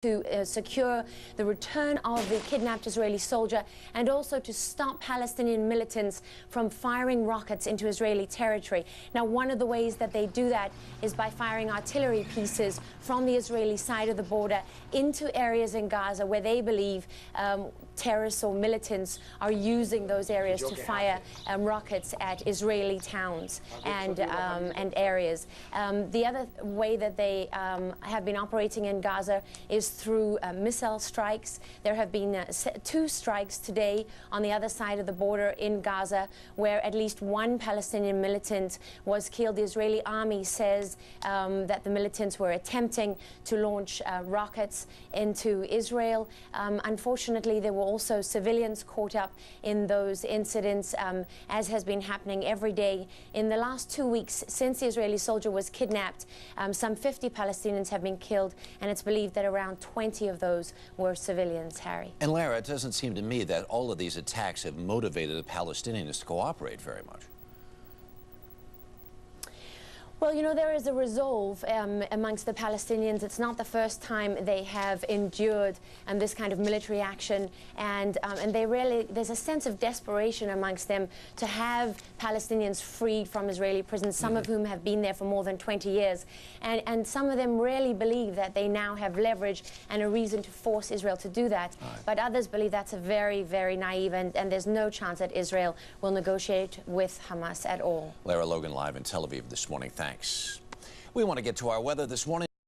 to secure the return of the kidnapped Israeli soldier and also to stop Palestinian militants from firing rockets into Israeli territory. Now, one of the ways that they do that is by firing artillery pieces from the Israeli side of the border into areas in Gaza where they believe terrorists or militants are using those areas to fire rockets at Israeli towns and areas. The other way that they have been operating in Gaza is through missile strikes. There have been 2 strikes today on the other side of the border in Gaza where at least one Palestinian militant was killed. The Israeli army says that the militants were attempting to launch rockets into Israel. Unfortunately, there were also civilians caught up in those incidents, as has been happening every day. In the last 2 weeks since the Israeli soldier was kidnapped, some 50 Palestinians have been killed, and it's believed that around 20 of those were civilians, Harry. And Lara, it doesn't seem to me that all of these attacks have motivated the Palestinians to cooperate very much. Well, you know, there is a resolve amongst the Palestinians. It's not the first time they have endured this kind of military action, and they really, there's a sense of desperation amongst them to have Palestinians freed from Israeli prisons, some of whom have been there for more than 20 years. And some of them really believe that they now have leverage and a reason to force Israel to do that. But others believe that's a very, very naive, and there's no chance that Israel will negotiate with Hamas at all. Lara Logan live in Tel Aviv this morning. Thanks. We want to get to our weather this morning.